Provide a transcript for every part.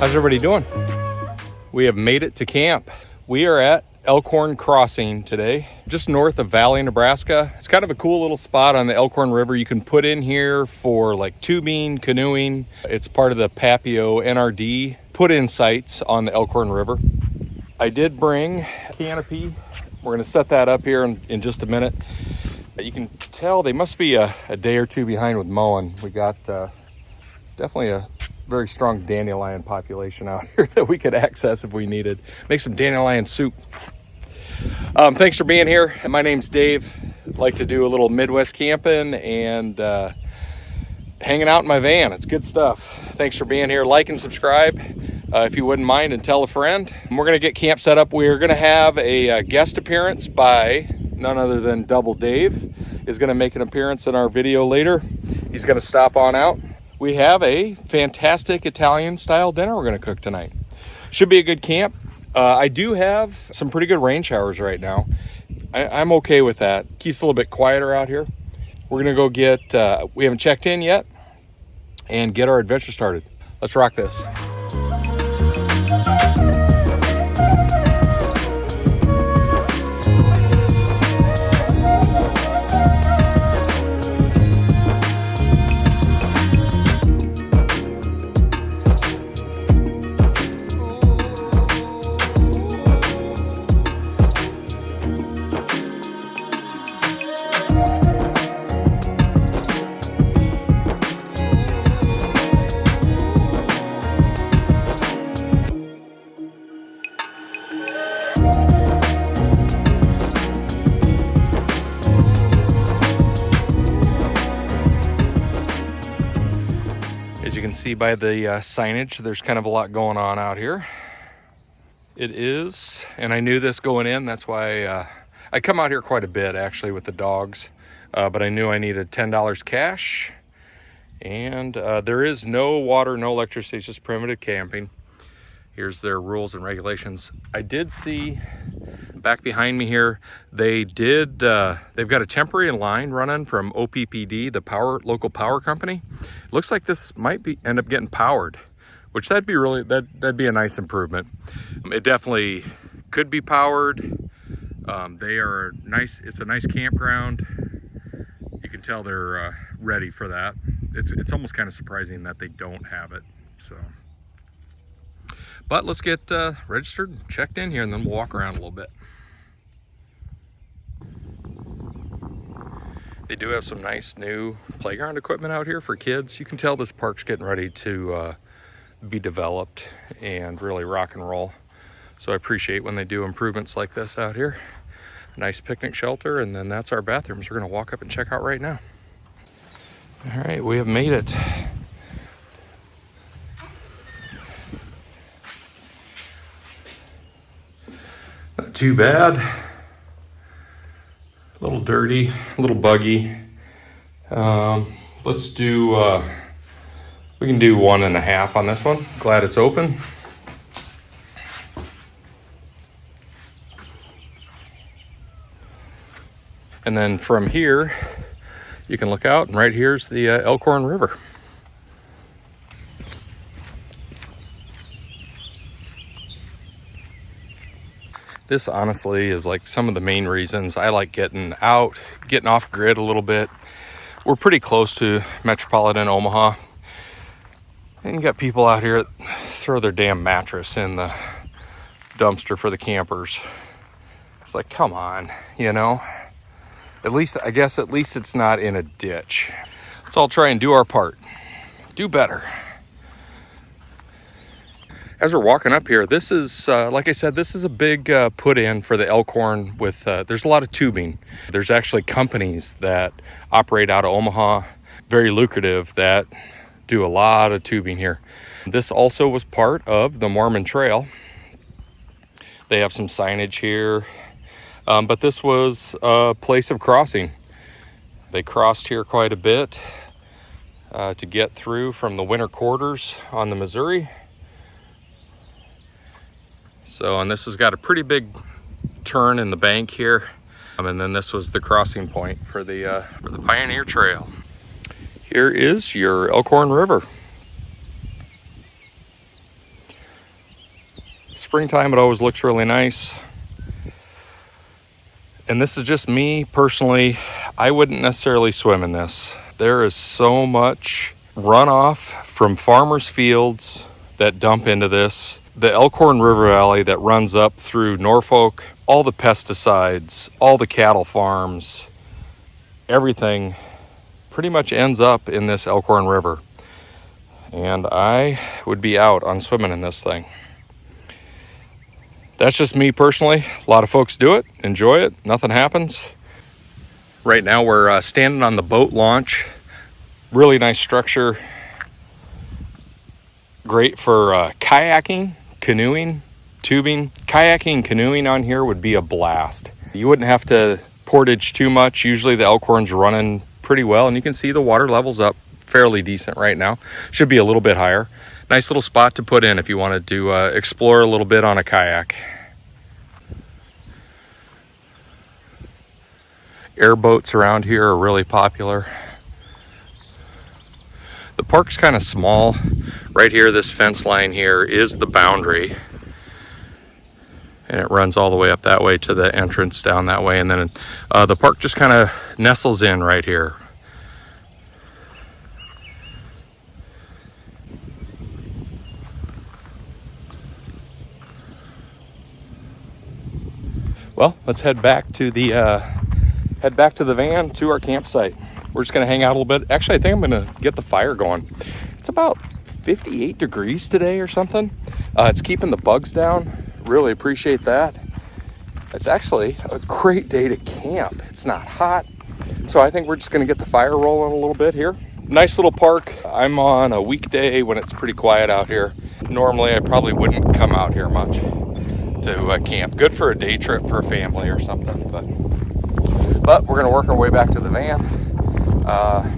How's everybody doing? We have made it to camp. We are at Elkhorn Crossing today, just north of Valley, Nebraska. It's kind of a cool little spot on the Elkhorn River. You can put in here for like tubing, canoeing. It's part of the Papio NRD put-in sites on the Elkhorn River. I did bring a canopy. We're going to set that up here in just a minute. You can tell they must be a day or two behind with mowing. We got definitely a very strong dandelion population out here that we could access if we needed. Make some dandelion soup. Thanks for being here. My name's Dave. I like to do a little Midwest camping and hanging out in my van. It's good stuff. Thanks for being here. Like and subscribe if you wouldn't mind, and tell a friend. And we're going to get camp set up. We're going to have a guest appearance by none other than Double Dave. Is going to make an appearance in our video later. He's going to stop on out. We have a fantastic Italian style dinner we're going to cook tonight. Should be a good camp. I do have some pretty good rain showers right now. I'm okay with that. Keeps a little bit quieter out here. We're going to go get, we haven't checked in yet, and get our adventure started. Let's rock this. As you can see by the signage, there's kind of a lot going on out here. It is, and I knew this going in, that's why I come out here quite a bit actually with the dogs, but I knew I needed $10 cash, and there is no water, no electricity, it's just primitive camping. Here's their rules and regulations. I did see back behind me here, they've got a temporary line running from OPPD, the local power company. It looks like this might end up getting powered, which that'd be a nice improvement. It definitely could be powered. They are nice. It's a nice campground. You can tell they're ready for that. It's almost kind of surprising that they don't have it. So, but let's get registered and checked in here, and then we'll walk around a little bit. They do have some nice new playground equipment out here for kids. You can tell this park's getting ready to be developed and really rock and roll. So I appreciate when they do improvements like this out here. A nice picnic shelter, and then that's our bathrooms we're gonna walk up and check out right now. All right, we have made it. Not too bad. A little dirty, a little buggy. Let's do, we can do 1.5 on this one. Glad it's open. And then from here, you can look out, and right here's the Elkhorn River. This honestly is like some of the main reasons I like getting out, getting off grid a little bit. We're pretty close to metropolitan Omaha. And you got people out here that throw their damn mattress in the dumpster for the campers. It's like, come on, you know? At least it's not in a ditch. Let's all try and do our part. Do better. As we're walking up here, this is, like I said, this is a big put-in for the Elkhorn with, there's a lot of tubing. There's actually companies that operate out of Omaha, very lucrative, that do a lot of tubing here. This also was part of the Mormon Trail. They have some signage here, but this was a place of crossing. They crossed here quite a bit to get through from the winter quarters on the Missouri. So, and this has got a pretty big turn in the bank here. And then this was the crossing point for the Pioneer Trail. Here is your Elkhorn River. springtime, it always looks really nice. And this is just me personally. I wouldn't necessarily swim in this. There is so much runoff from farmers' fields that dump into this. The Elkhorn River Valley that runs up through Norfolk, all the pesticides, all the cattle farms, everything pretty much ends up in this Elkhorn River. And I would be out on swimming in this thing. That's just me personally. A lot of folks do it, enjoy it, nothing happens. Right now we're standing on the boat launch. Really nice structure. Great for kayaking, canoeing, tubing. Kayaking, canoeing on here would be a blast. You wouldn't have to portage too much. Usually the Elkhorn's running pretty well, and you can see the water level's up fairly decent right now. Should be a little bit higher. Nice little spot to put in if you wanted to explore a little bit on a kayak. Airboats around here are really popular. The park's kind of small. Right here, this fence line here is the boundary. And it runs all the way up that way to the entrance down that way. And then the park just kind of nestles in right here. Well, let's head back to the van to our campsite. We're just gonna hang out a little bit. Actually, I think I'm gonna get the fire going. It's about 58 degrees today or something. It's keeping the bugs down. Really appreciate that. It's actually a great day to camp. It's not hot. So I think we're just gonna get the fire rolling a little bit here. Nice little park. I'm on a weekday when it's pretty quiet out here. Normally I probably wouldn't come out here much to camp. Good for a day trip for a family or something, but we're gonna work our way back to the van.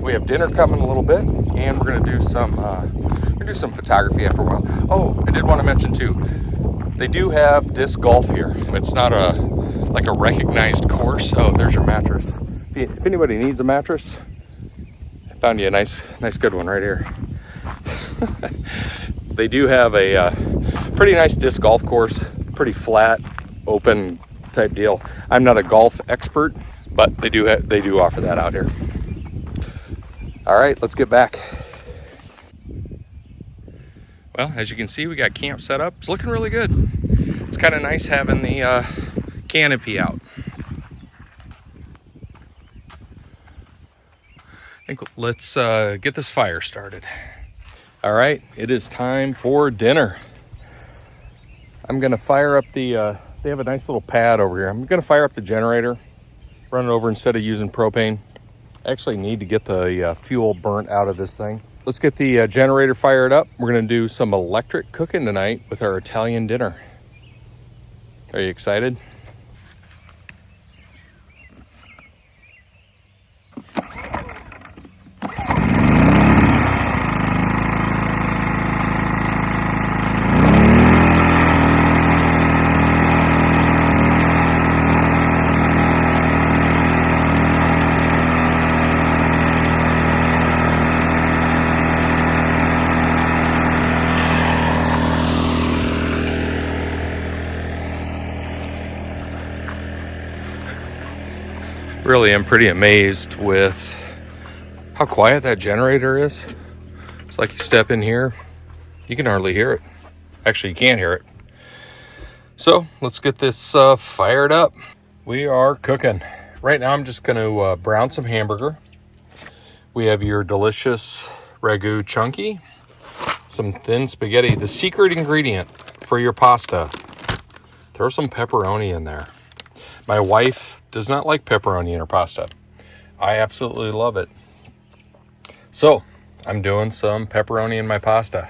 We have dinner coming a little bit, and we're gonna do some photography after a while. Oh, I did want to mention too, they do have disc golf here. It's not like a recognized course. Oh, there's your mattress. If anybody needs a mattress, I found you a nice good one right here. They do have a pretty nice disc golf course. Pretty flat, open type deal. I'm not a golf expert, but they do offer that out here. All right, let's get back. Well, as you can see, we got camp set up. It's looking really good. It's kind of nice having the canopy out. I think let's get this fire started. All right, it is time for dinner. I'm gonna fire up they have a nice little pad over here. I'm gonna fire up the generator, run it over instead of using propane. I actually need to get the fuel burnt out of this thing. Let's get the generator fired up. We're gonna do some electric cooking tonight with our Italian dinner. Are you excited? Really am pretty amazed with how quiet that generator is. It's like you step in here, you can hardly hear it. Actually, you can't hear it. So let's get this fired up. We are cooking. Right now I'm just gonna brown some hamburger. We have your delicious ragu chunky, some thin spaghetti. The secret ingredient for your pasta, throw some pepperoni in there. My wife does not like pepperoni in her pasta. I absolutely love it. So I'm doing some pepperoni in my pasta.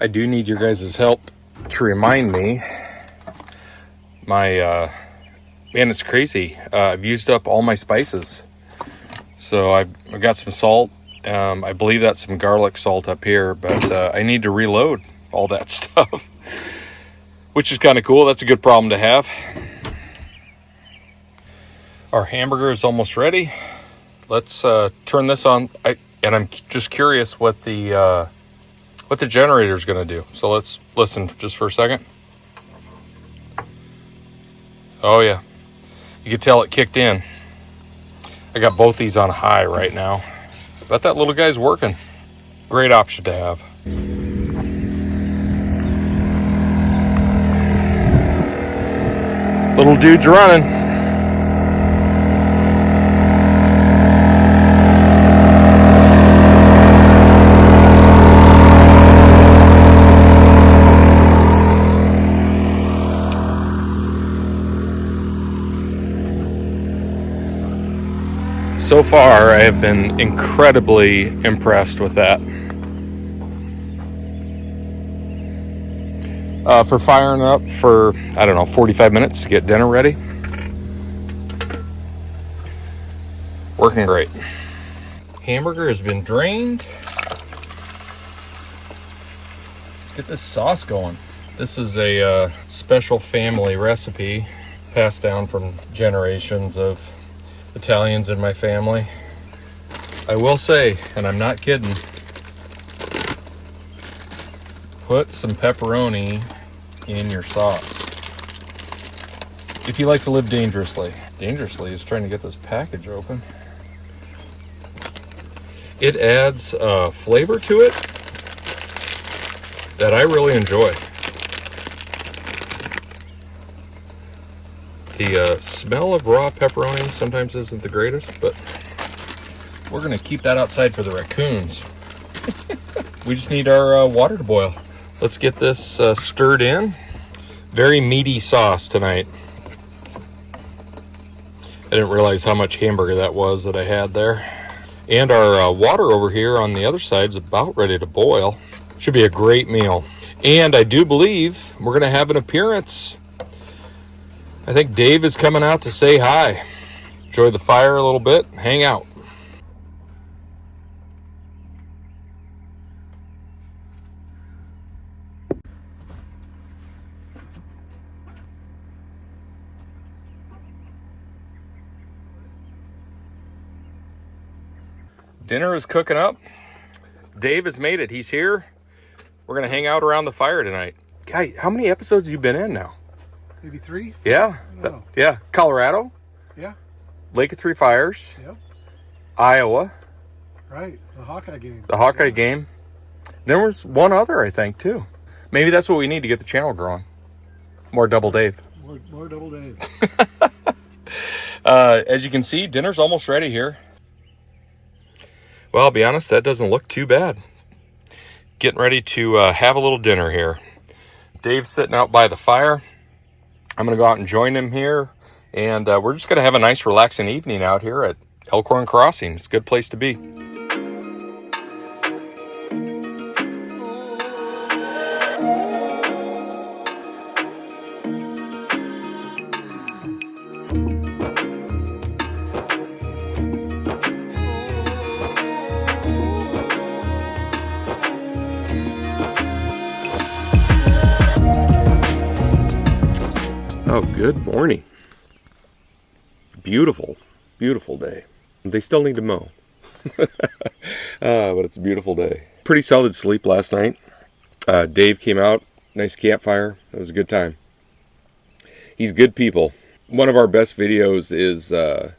I do need your guys' help to remind me. Man, it's crazy. I've used up all my spices. So I've got some salt. I believe that's some garlic salt up here, but I need to reload all that stuff, which is kind of cool. That's a good problem to have. Our hamburger is almost ready. Let's turn this on. And I'm just curious what the generator is going to do. So let's listen just for a second. Oh yeah, you can tell it kicked in. I got both these on high right now. But that little guy's working. Great option to have. Little dude's running. So far, I have been incredibly impressed with that. For firing up for, I don't know, 45 minutes to get dinner ready. Working great. Hamburger has been drained. Let's get this sauce going. This is a special family recipe passed down from generations of Italians in my family. I will say, and I'm not kidding, put some pepperoni in your sauce. If you like to live dangerously. Dangerously is trying to get this package open. It adds flavor to it that I really enjoy. The smell of raw pepperoni sometimes isn't the greatest, but we're gonna keep that outside for the raccoons. We just need our water to boil. Let's get this stirred in. Very meaty sauce tonight. I didn't realize how much hamburger that was that I had there. And our water over here on the other side is about ready to boil. Should be a great meal. And I do believe we're gonna have an appearance. I think Dave is coming out to say hi. Enjoy the fire a little bit, hang out. Dinner is cooking up. Dave has made it, he's here. We're gonna hang out around the fire tonight. Guy, how many episodes have you been in now? Maybe 3? Yeah, yeah. Colorado. Yeah. Lake of Three Fires. Yep. Iowa. Right. The Hawkeye game. The Hawkeye game. There was one other, I think, too. Maybe that's what we need to get the channel growing. More Double Dave. More Double Dave. As you can see, dinner's almost ready here. Well, I'll be honest, that doesn't look too bad. Getting ready to have a little dinner here. Dave's sitting out by the fire. I'm going to go out and join him here. And we're just going to have a nice relaxing evening out here at Elkhorn Crossing. It's a good place to be. Oh, good morning. Beautiful, beautiful day. They still need to mow. But it's a beautiful day. Pretty solid sleep last night. Dave came out, nice campfire. It was a good time. He's good people. One of our best videos is the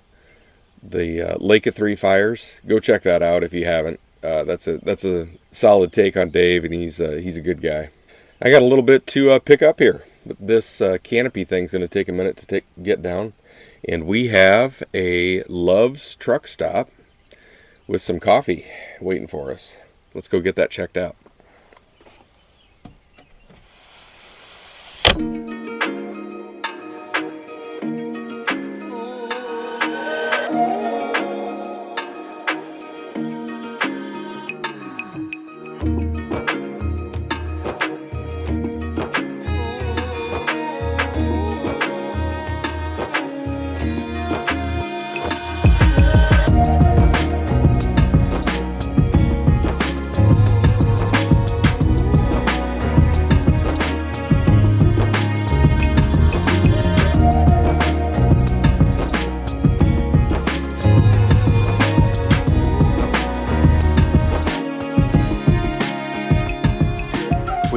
Lake of Three Fires. Go check that out if you haven't. That's a solid take on Dave, and he's a good guy. I got a little bit to pick up here. This canopy thing's going to take a minute to get down. And we have a Love's truck stop with some coffee waiting for us. Let's go get that checked out.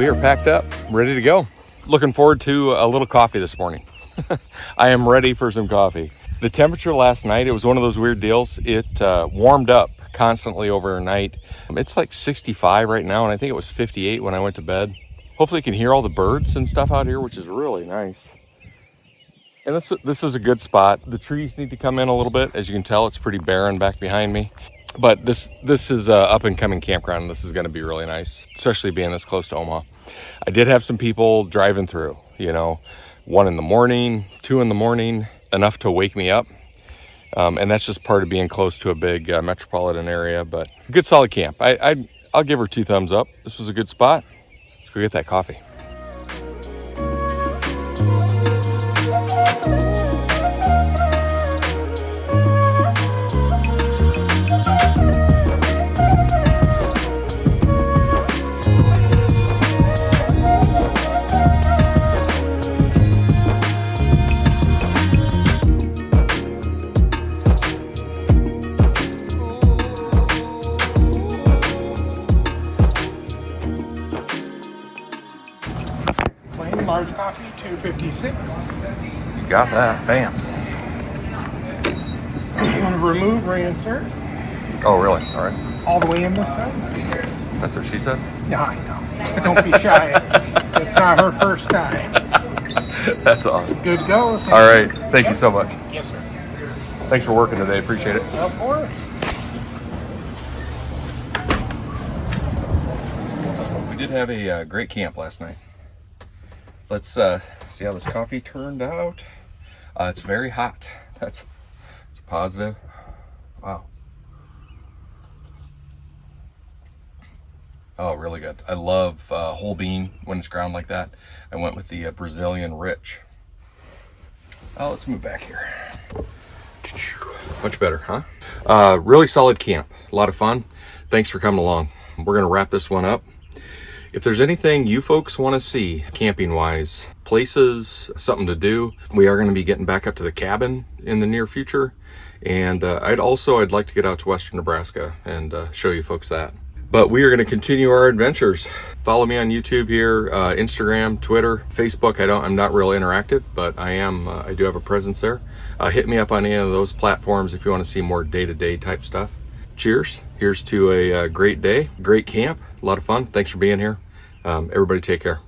we are packed up, ready to go. Looking forward to a little coffee this morning. I am ready for some coffee. The temperature last night, it was one of those weird deals. It warmed up constantly overnight. It's like 65 right now, and I think it was 58 when I went to bed. Hopefully you can hear all the birds and stuff out here, which is really nice. And this is a good spot. The trees need to come in a little bit. As you can tell, it's pretty barren back behind me. But this is a up and coming campground, and this is going to be really nice, especially being this close to Omaha. I did have some people driving through, 1 in the morning, 2 in the morning, enough to wake me up. And that's just part of being close to a big metropolitan area, but good solid camp. I'll give her 2 thumbs up. This was a good spot. Let's go get that coffee. Large coffee, $2.56. You got that. Bam. Remove, reinsert. Oh, really? All right. All the way in this time? That's what she said? No, I know. Don't be shy. It's not her first time. That's awesome. Good to go. All right. Thank you so much. Yes, sir. Thanks for working today. Appreciate it. Of course. We did have a great camp last night. Let's see how this coffee turned out. It's very hot. It's a positive. Wow. Oh, really good. I love whole bean when it's ground like that. I went with the Brazilian Rich. Oh, let's move back here. Much better, huh? Really solid camp. A lot of fun. Thanks for coming along. We're gonna wrap this one up. If there's anything you folks want to see camping wise, places, something to do, we are going to be getting back up to the cabin in the near future. And I'd like to get out to Western Nebraska and show you folks that. But we are going to continue our adventures. Follow me on YouTube here, Instagram, Twitter, Facebook. I'm not real interactive, but I do have a presence there. Hit me up on any of those platforms if you want to see more day-to-day type stuff. Cheers. Here's to a great day, great camp, a lot of fun. Thanks for being here. Everybody take care.